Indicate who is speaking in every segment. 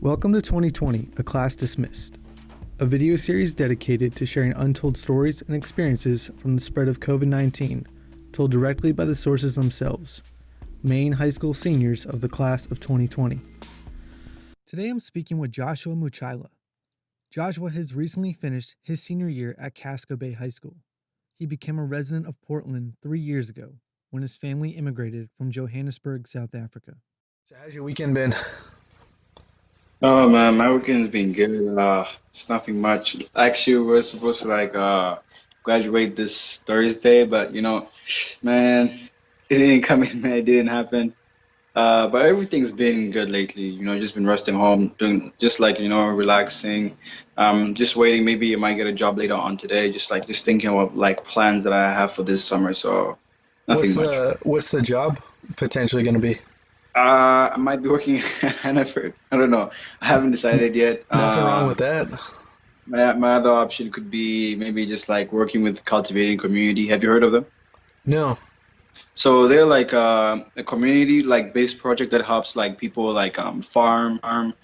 Speaker 1: Welcome to 2020, A Class Dismissed, a video series dedicated to sharing untold stories and experiences from the spread of COVID-19, told directly by the sources themselves, Maine high school seniors of the class of 2020. Today I'm speaking with Joshua Mutshaila. Joshua has recently finished his senior year at Casco Bay High School. He became a resident of Portland 3 years ago when his family immigrated from Johannesburg, South Africa. So how's your weekend been?
Speaker 2: Oh man, my weekend's been good. It's nothing much. Actually, we're supposed to graduate this Thursday, but man, it didn't come in, man. It didn't happen. But everything's been good lately. Just been resting home, doing just relaxing. Just waiting. Maybe I might get a job later on today. Just thinking of like plans that I have for this summer. So nothing
Speaker 1: What's
Speaker 2: much.
Speaker 1: the job potentially going to be?
Speaker 2: I might be working at Hannaford. I don't know. I haven't decided yet.
Speaker 1: Nothing wrong with that.
Speaker 2: My other option could be maybe just like working with cultivating community. Have you heard of them?
Speaker 1: No.
Speaker 2: So they're like a community like based project that helps like people like farm,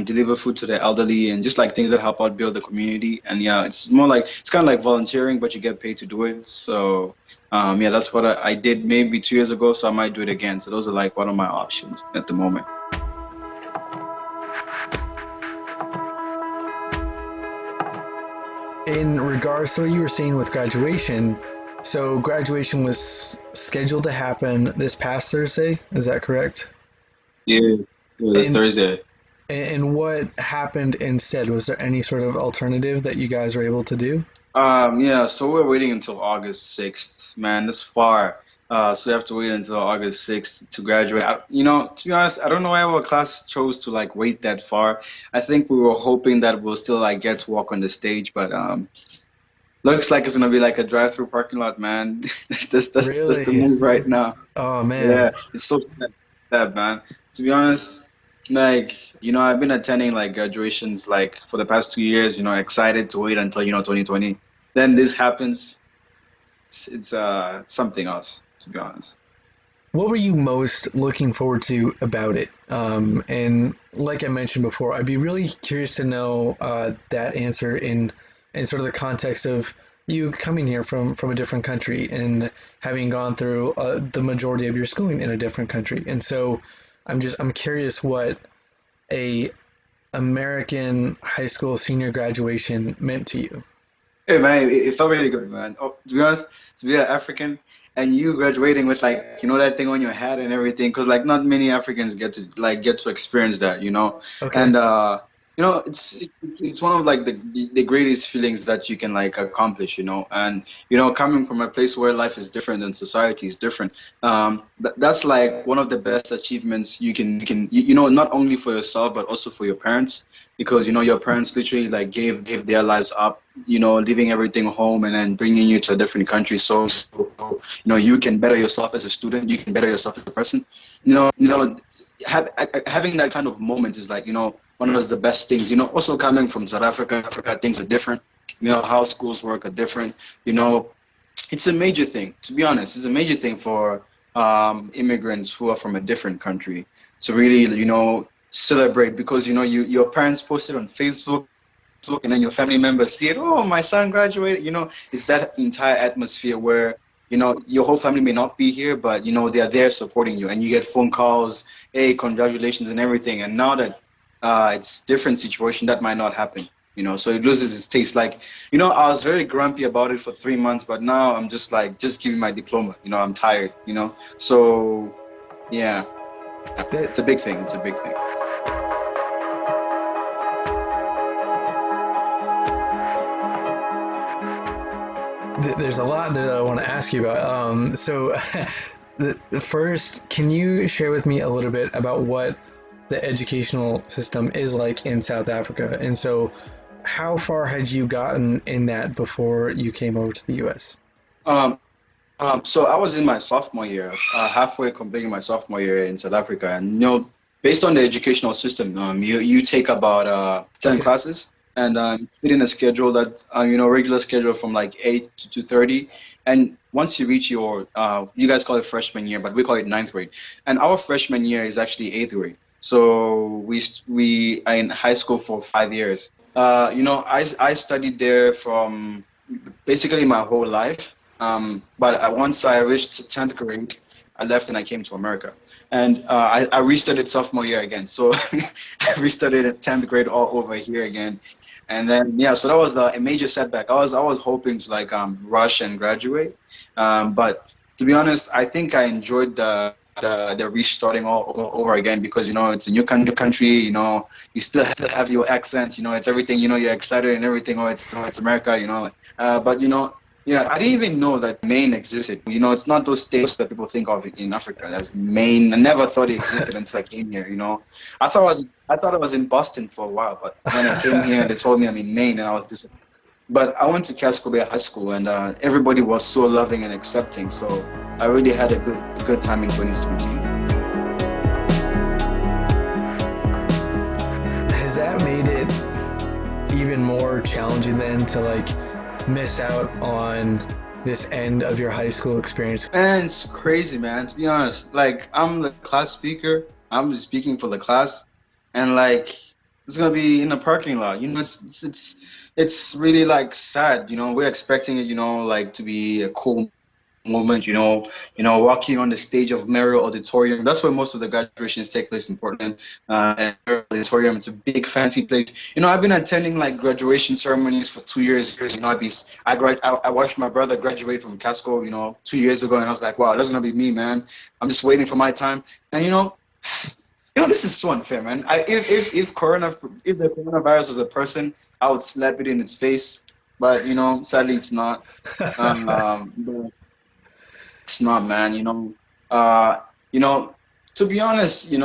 Speaker 2: deliver food to the elderly and just like things that help out build the community. And yeah, it's more like it's kind of like volunteering, but you get paid to do it. So yeah, that's what I did maybe 2 years ago. So I might do it again. So those are like one of my options at the moment.
Speaker 1: In regards to what you were saying with graduation, so graduation was scheduled to happen this past Thursday, is that correct?
Speaker 2: Yeah, this
Speaker 1: And
Speaker 2: Thursday.
Speaker 1: and what happened instead? Was there any sort of alternative that you guys were able to do?
Speaker 2: Yeah, so we're waiting until August 6th. Man, that's far. So we have to wait until August 6th to graduate. To be honest, I don't know why our class chose to like wait that far. I think we were hoping that we'll still like get to walk on the stage, but looks like it's gonna be like a drive-through parking lot, man. That's the
Speaker 1: Really?
Speaker 2: move right now.
Speaker 1: Oh man.
Speaker 2: Yeah, it's so sad, man. To be honest, I've been attending like graduations like for the past 2 years, excited to wait until, 2020. Then this happens. It's something else, to be honest.
Speaker 1: What were you most looking forward to about it? And like I mentioned before, I'd be really curious to know that answer in sort of the context of you coming here from a different country and having gone through the majority of your schooling in a different country. And so I'm curious what a American high school senior graduation meant to you.
Speaker 2: Hey man, it felt really good, man. Oh, to be honest, to be an African and you graduating with like that thing on your hat and everything, because like not many Africans get to experience that.
Speaker 1: Okay.
Speaker 2: And it's one of like the greatest feelings that you can like accomplish. And coming from a place where life is different and society is different, that's like one of the best achievements you can not only for yourself but also for your parents because your parents literally like gave their lives up, leaving everything home and then bringing you to a different country. So you can better yourself as a student, you can better yourself as a person. Having that kind of moment is like one of the best things. Also coming from South Africa, things are different. How schools work are different. You know, it's a major thing. To be honest, it's a major thing for immigrants who are from a different country to really celebrate because your parents posted on Facebook and then your family members see it. Oh, my son graduated. It's that entire atmosphere where your whole family may not be here, but they are there supporting you, and you get phone calls, hey, congratulations and everything. And now that it's different situation, that might not happen. So it loses its taste. Like I was very grumpy about it for 3 months, but now I'm just like, just give me my diploma. I'm tired. So yeah,
Speaker 1: That
Speaker 2: it's a big thing. It's a big thing.
Speaker 1: there's a lot that I want to ask you about. So the first, can you share with me a little bit about what the educational system is like in South Africa? And so, how far had you gotten in that before you came over to the U.S.?
Speaker 2: Um, so I was in my sophomore year, halfway completing my sophomore year in South Africa, and based on the educational system, you take about 10
Speaker 1: Okay.
Speaker 2: classes, and it's within a schedule that regular schedule from like 8 to 2:30, and once you reach your you guys call it freshman year, but we call it ninth grade, and our freshman year is actually eighth grade. So we are in high school for 5 years. I studied there from basically my whole life. But once I reached 10th grade, I left and I came to America. And I restarted sophomore year again. So I restarted at 10th grade all over here again. And then yeah, so that was a major setback. I was hoping to like rush and graduate. But to be honest, I think I enjoyed the restarting all over again because it's a new country. You still have your accent. It's everything. You're excited and everything. It's America. But yeah, I didn't even know that Maine existed. It's not those states that people think of in Africa. That's Maine. I never thought it existed until I came here. I thought I was in Boston for a while, but when I came here, they told me I'm in Maine, and I was disappointed. But I went to Casco Bay High School, and everybody was so loving and accepting. So I really had a good time in 2017.
Speaker 1: Has that made it even more challenging then to like miss out on this end of your high school experience?
Speaker 2: And it's crazy, man. To be honest, like I'm the class speaker. I'm just speaking for the class, and like it's gonna be in the parking lot. It's really like sad. We're expecting it. Like to be a cool moment. Walking on the stage of Merrill Auditorium. That's where most of the graduations take place in Portland. And Merrill Auditorium. It's a big fancy place. I've been attending like graduation ceremonies for 2 years. I watched my brother graduate from Casco. 2 years ago, and I was like, wow, that's gonna be me, man. I'm just waiting for my time. And this is so unfair, man. If the coronavirus was a person, I would slap it in its face. But sadly, it's not. But it's not, man. Uh, you know. To be honest, I'm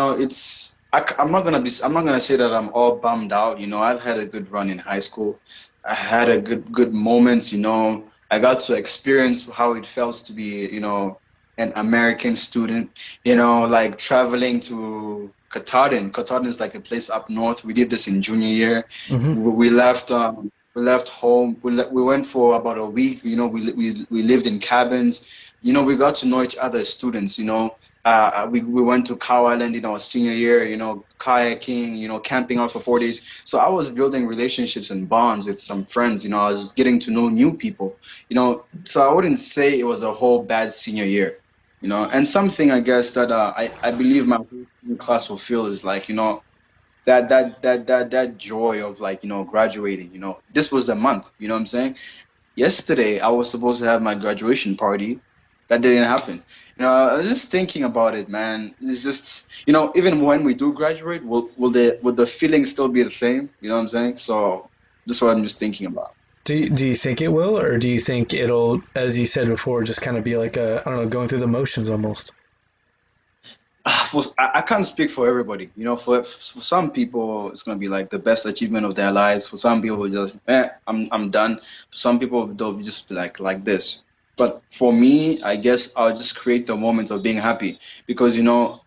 Speaker 2: not gonna say that I'm all bummed out. I've had a good run in high school. I had a good moments. I got to experience how it felt to be, an American student. Like traveling to Katahdin. Katahdin is like a place up north. We did this in junior year.
Speaker 1: Mm-hmm.
Speaker 2: We left. We left home. We went for about a week. We lived in cabins. We got to know each other as students. We went to Cow Island in our senior year. Kayaking. Camping out for 4 days. So I was building relationships and bonds with some friends. I was getting to know new people. So I wouldn't say it was a whole bad senior year. And something I guess that I believe my whole senior class will feel is like that joy of like graduating. This was the month. You know what I'm saying? Yesterday I was supposed to have my graduation party. That didn't happen. I was just thinking about it, man. It's just even when we do graduate, will the feeling still be the same? You know what I'm saying? So that's what I'm just thinking about.
Speaker 1: Do you think it will, or do you think it'll, as you said before, just kind of be like I don't know, going through the motions almost?
Speaker 2: Well, I can't speak for everybody. For some people, it's gonna be like the best achievement of their lives. For some people, just I'm done. For some people, they'll be just like this. But for me, I guess I'll just create the moment of being happy because I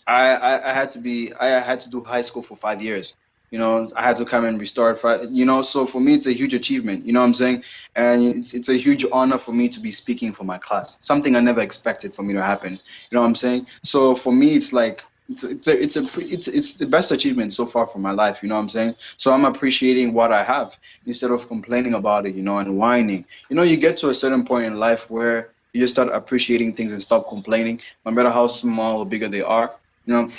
Speaker 2: had to do high school for 5 years. I had to come and restart. So for me, it's a huge achievement. You know what I'm saying? And it's a huge honor for me to be speaking for my class. Something I never expected for me to happen. You know what I'm saying? So for me, it's like it's the best achievement so far for my life. You know what I'm saying? So I'm appreciating what I have instead of complaining about it. And whining. You get to a certain point in life where you just start appreciating things and stop complaining, no matter how small or bigger they are.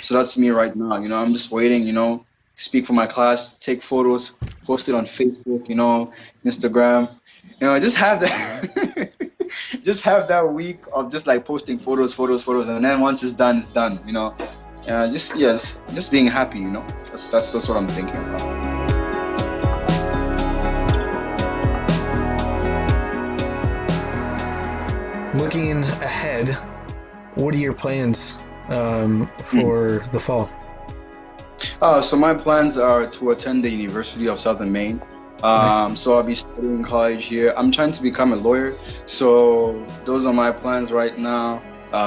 Speaker 2: So that's me right now. I'm just waiting. Speak for my class, take photos, post it on Facebook. Instagram. Just have that. Just have that week of just like posting photos, and then once it's done, it's done. Just being happy. That's what I'm thinking about.
Speaker 1: Looking ahead, what are your plans for the fall?
Speaker 2: So my plans are to attend the University of Southern Maine.
Speaker 1: Nice.
Speaker 2: So I'll be studying college here. I'm trying to become a lawyer. So those are my plans right now.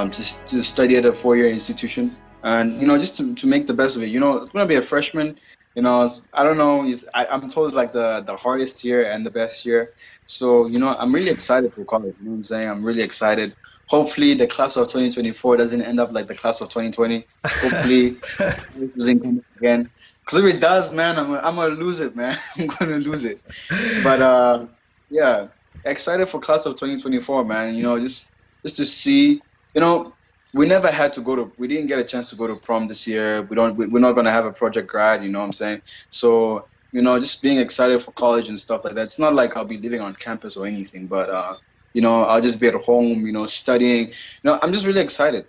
Speaker 2: Just to study at a four-year institution, and just to make the best of it. It's gonna be a freshman. I don't know. I'm told it's like the hardest year and the best year. So I'm really excited for college. You know what I'm saying? I'm really excited Hopefully, the class of 2024 doesn't end up like the class of 2020. Hopefully, it doesn't come again. Because if it does, man, I'm gonna lose it, man. I'm gonna lose it. But yeah, excited for class of 2024, man. Just to see, we never had to we didn't get a chance to go to prom this year. We're not gonna have a project grad. You know what I'm saying? So, just being excited for college and stuff like that. It's not like I'll be living on campus or anything, but I'll just be at home, studying. I'm just really excited.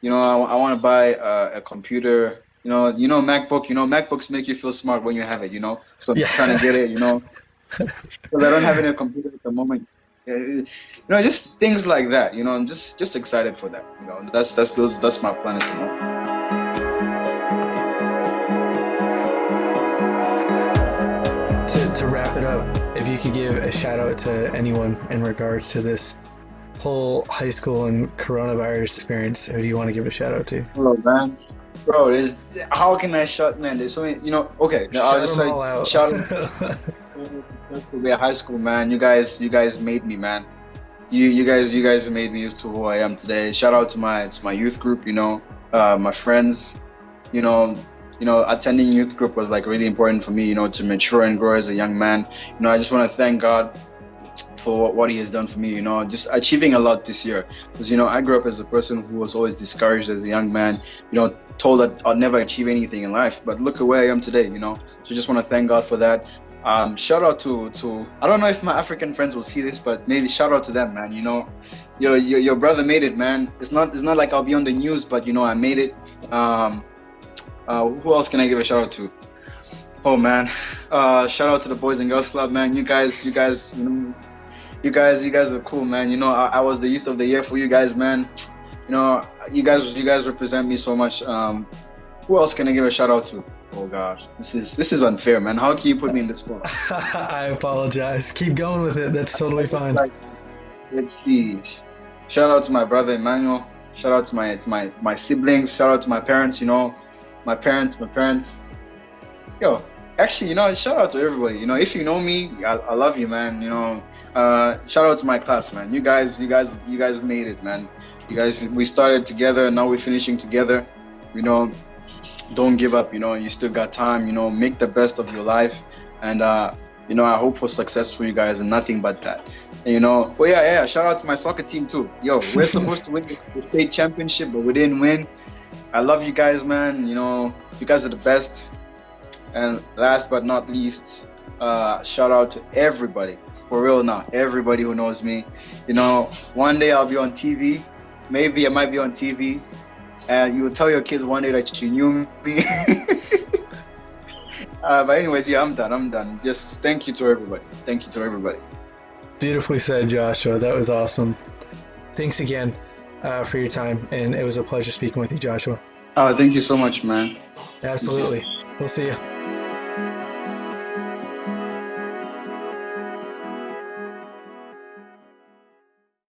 Speaker 2: I want to buy a computer. MacBook. MacBooks make you feel smart when you have it. So I'm
Speaker 3: Yeah.
Speaker 2: trying to get it. Because I don't have any computer at the moment. Just things like that. I'm just excited for that. That's my plan at the moment.
Speaker 3: To wrap it up, if you could give a shout out to anyone in regards to this whole high school and coronavirus experience, who do you want to give a shout out to?
Speaker 2: Hello, man. Bro, how can I shout, man? There's so many, okay. I'll just
Speaker 3: them all out.
Speaker 2: shout out to Casco Bay High School, man. You guys made me, man. You guys made me to who I am today. Shout out to my youth group, my friends, attending youth group was like really important for me, to mature and grow as a young man. I just want to thank God for what he has done for me, just achieving a lot this year. Because, I grew up as a person who was always discouraged as a young man, told that I'll never achieve anything in life. But look at where I am today, So just want to thank God for that. Shout out to I don't know if my African friends will see this, but maybe shout out to them, man. Your brother made it, man. It's not like I'll be on the news, but I made it. Who else can I give a shout out to? Oh man, shout out to the Boys and Girls Club, man. You guys are cool, man. I was the youth of the year for you guys, man. You guys represent me so much. Who else can I give a shout out to? Oh gosh, this is unfair, man. How can you put me in this spot?
Speaker 3: I apologize. Keep going with it. That's totally fine.
Speaker 2: Let's see. Shout out to my brother Emmanuel. Shout out to my siblings. Shout out to my parents. My parents. Yo, actually, shout out to everybody. If you know me, I love you, man. Shout out to my class, man. You guys made it, man. We started together, now we're finishing together. Don't give up. You still got time. Make the best of your life, and I hope for success for you guys and nothing but that. And, yeah. Shout out to my soccer team too. Yo, we're supposed to win the state championship, but we didn't win. I love you guys, man. You guys are the best. And last but not least, shout out to everybody, for real now, everybody who knows me. One day I'll be on TV. Maybe I might be on TV, and you'll tell your kids one day that you knew me. But anyways, yeah, I'm done. Just thank you to everybody.
Speaker 3: Beautifully said, Joshua. That was awesome. Thanks again for your time, and it was a pleasure speaking with you, Joshua.
Speaker 2: Thank you so much, man.
Speaker 3: Absolutely. We'll see you.